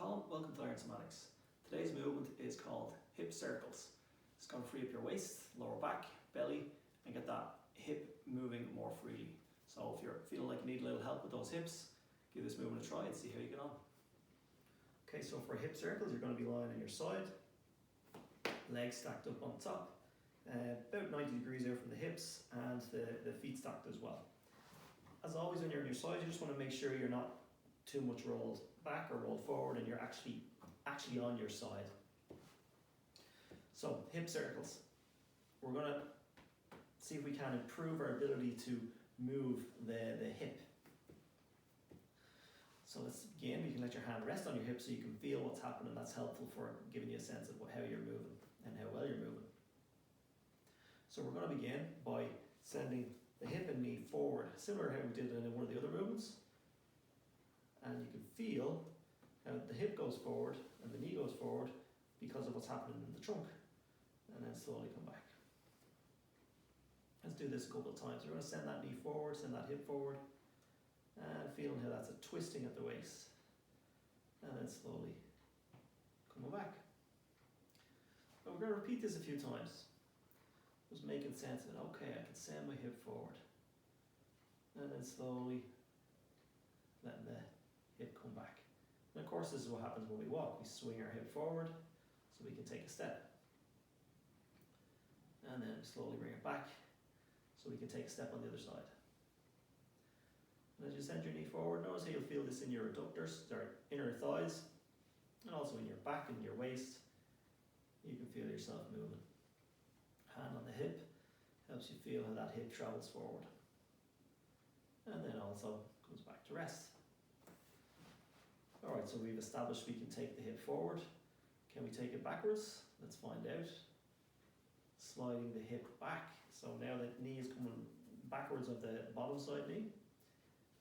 Colin, welcome to Somatics. Today's movement is called hip circles. It's going to free up your waist, lower back, belly, and get that hip moving more freely. So if you're feeling like you need a little help with those hips, give this movement a try and see how you get on. Okay, so for hip circles, you're going to be lying on your side, legs stacked up on top, about 90 degrees out from the hips, and the feet stacked as well. As always, when you're on your side, you just want to make sure you're not too much rolled back or rolled forward and you're actually on your side. So hip circles. We're going to see if we can improve our ability to move the hip. So let's begin. You can let your hand rest on your hip so you can feel what's happening. That's helpful for giving you a sense of how you're moving and how well you're moving. So we're going to begin by sending the hip and knee forward, similar to how we did it in one of the other movements. And you can feel how the hip goes forward and the knee goes forward because of what's happening in the trunk. And then slowly come back. Let's do this a couple of times. We're going to send that knee forward, send that hip forward, and feeling how that's a twisting at the waist. And then slowly coming back. But we're going to repeat this a few times. Just making sense of it. Okay, I can send my hip forward. And then slowly letting the hip come back. And of course, this is what happens when we walk. We swing our hip forward so we can take a step. And then slowly bring it back so we can take a step on the other side. And as you send your knee forward, notice how you'll feel this in your adductors, or inner thighs, and also in your back and your waist. You can feel yourself moving. Hand on the hip helps you feel how that hip travels forward. And then also comes back to rest. Alright, so we've established we can take the hip forward. Can we take it backwards? Let's find out. Sliding the hip back. So now the knee is coming backwards of the bottom side knee.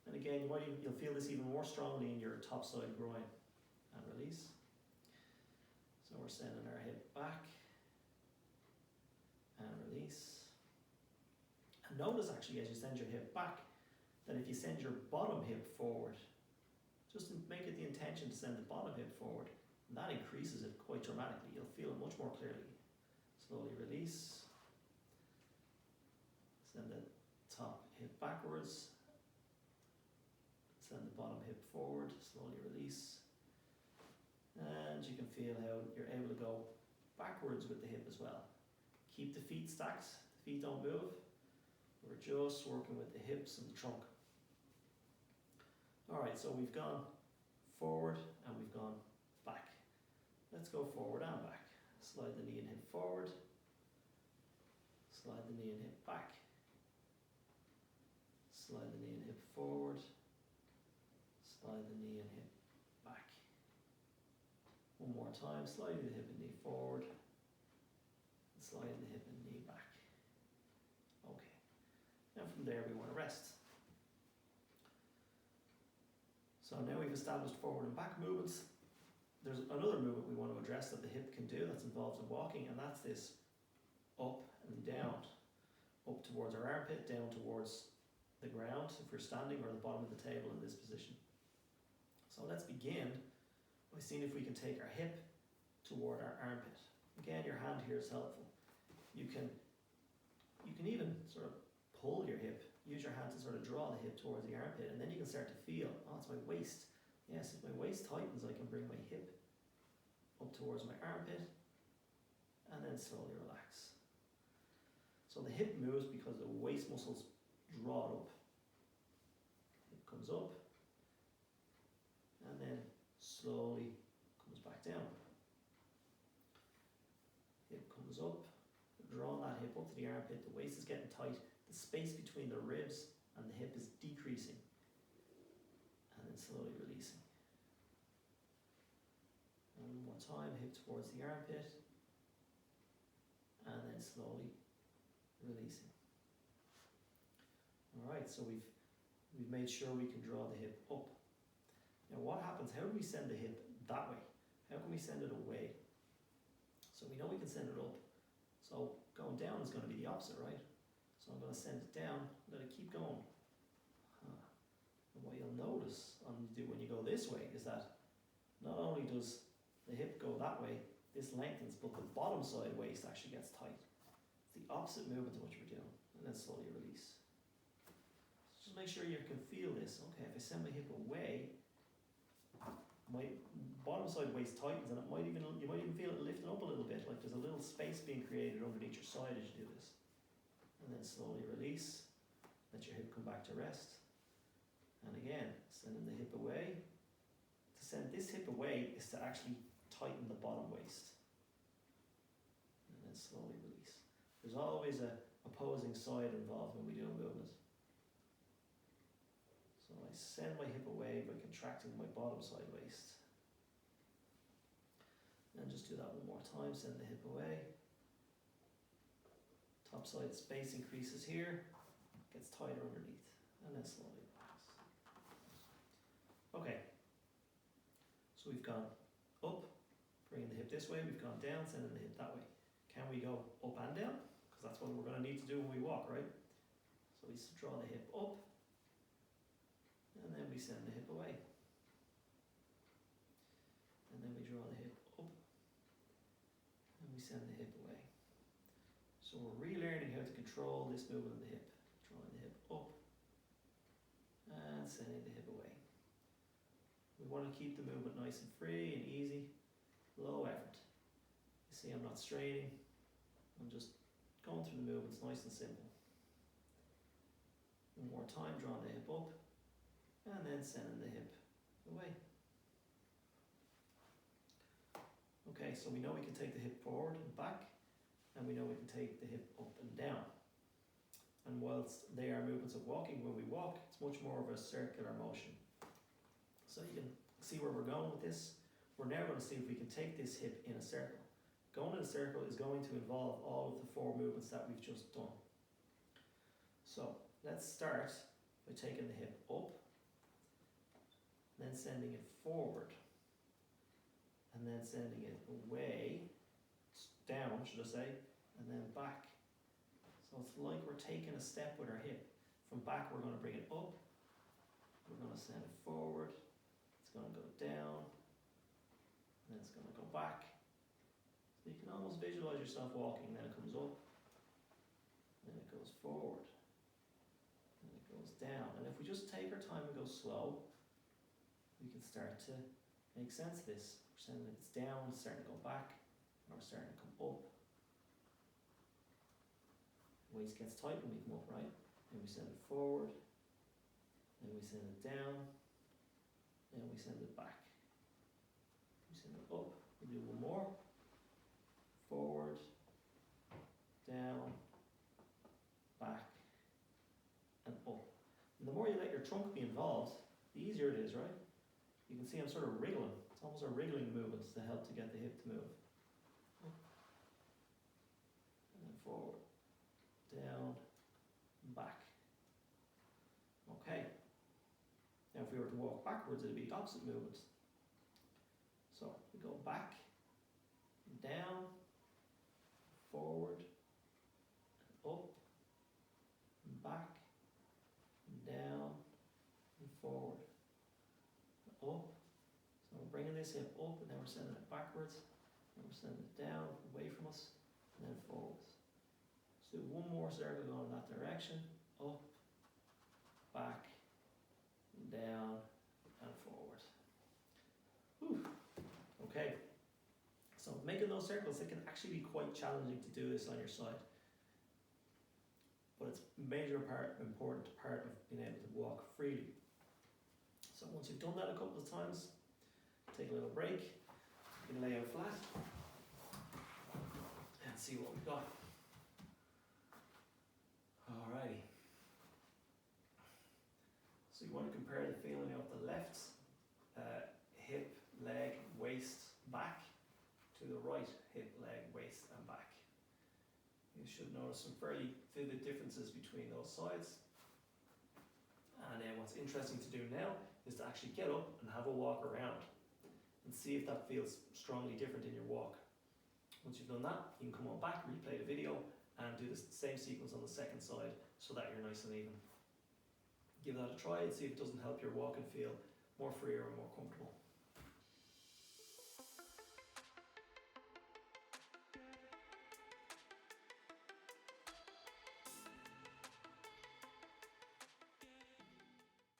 And again, you'll feel this even more strongly in your top side groin. And release. So we're sending our hip back. And release. And notice actually as you send your hip back, that if you send your bottom hip forward, just make it the intention to send the bottom hip forward, and that increases it quite dramatically. You'll feel it much more clearly. Slowly release. Send the top hip backwards. Send the bottom hip forward. Slowly release. And you can feel how you're able to go backwards with the hip as well. Keep the feet stacked. The feet don't move. We're just working with the hips and the trunk. Alright, so we've gone forward and we've gone back. Let's go forward and back. Slide the knee and hip forward. Slide the knee and hip back. Slide the knee and hip forward. Slide the knee and hip back. One more time, sliding the hip and knee forward. And sliding the hip and knee back. Okay. Now from there we want to rest. So now we've established forward and back movements. There's another movement we want to address that the hip can do that's involved in walking, and that's this up and down. Up towards our armpit, down towards the ground if we're standing, or the bottom of the table in this position. So let's begin by seeing if we can take our hip toward our armpit. Again, your hand here is helpful. You can even sort of pull your hip. Use your hand to sort of draw the hip towards the armpit, and then you can start to feel, oh, it's my waist. Yes, if my waist tightens, I can bring my hip up towards my armpit, and then slowly relax. So the hip moves because the waist muscles draw it up. Hip comes up, and then slowly comes back down. Hip comes up, drawing that hip up to the armpit, the waist is getting tight. The space between the ribs and the hip is decreasing, and then slowly releasing. And one more time, hip towards the armpit, and then slowly releasing. Alright, so we've made sure we can draw the hip up. Now what happens, how do we send the hip that way? How can we send it away? So we know we can send it up. So going down is going to be the opposite, right? So I'm going to send it down, let it keep going. And what you'll notice when you go this way is that not only only does the hip go that way, this lengthens, but the bottom side waist actually gets tight. It's the opposite movement to what you were doing, and then slowly release. Just make sure you can feel this. Okay, if I send my hip away, my bottom side waist tightens, and you might even feel it lifting up a little bit, like there's a little space being created underneath your side as you do this. And then slowly release, let your hip come back to rest. And again, sending the hip away. To send this hip away is to actually tighten the bottom waist. And then slowly release. There's always a opposing side involved when we do a movement. So I send my hip away by contracting my bottom side waist. And just do that one more time, send the hip away. Top side space increases here, gets tighter underneath, and then slowly relax. Okay, so we've gone up, bringing the hip this way, we've gone down, sending the hip that way. Can we go up and down? Because that's what we're going to need to do when we walk, right? So we draw the hip up, and then we send the hip away. And then we draw the hip up, and we send the hip away. So we're relearning how to control this movement of the hip. Drawing the hip up, and sending the hip away. We want to keep the movement nice and free and easy, low effort. You see I'm not straining, I'm just going through the movements nice and simple. One more time, drawing the hip up, and then sending the hip away. Okay, so we know we can take the hip forward and back, and we know we can take the hip up and down. And whilst they are movements of walking, when we walk, it's much more of a circular motion. So you can see where we're going with this. We're now going to see if we can take this hip in a circle. Going in a circle is going to involve all of the 4 movements that we've just done. So let's start by taking the hip up, then sending it forward, and then sending it away, down should I say, and then back. So it's like we're taking a step with our hip. From back we're going to bring it up, we're going to send it forward, it's going to go down, and then it's going to go back. So you can almost visualize yourself walking, then it comes up, then it goes forward, and it goes down. And if we just take our time and go slow, we can start to make sense of this. We're sending it down, it's starting to go back, and we're starting to come up. The waist gets tight when we come up, right? Then we send it forward, then we send it down, then we send it back. We send it up, we do one more. Forward, down, back, and up. And the more you let your trunk be involved, the easier it is, right? You can see I'm sort of wriggling. It's almost a wriggling movement to help to get the hip to move. Up, and then forward, down, and back. Okay. Now if we were to walk backwards, it'd be opposite movements. So we go back, down, forward, and up, and back, and down, and forward, and up. So we're bringing this hip up, and then we're sending it backwards, and we're sending it down, away from us, and then forwards. So do one more circle going in that direction, up, back, and down, and forward. Whew. Okay. So making those circles, it can actually be quite challenging to do this on your side. But it's a major important part of being able to walk freely. So once you've done that a couple of times, take a little break, you can lay out flat, and see what we've got. Alrighty. So you want to compare the feeling of the left hip, leg, waist, back, to the right hip, leg, waist and back. You should notice some fairly vivid differences between those sides. And then what's interesting to do now is to actually get up and have a walk around and see if that feels strongly different in your walk. Once you've done that, you can come on back, replay the video and do the same sequence on the second side so that you're nice and even. Give that a try and see if it doesn't help your walk and feel more freer and more comfortable.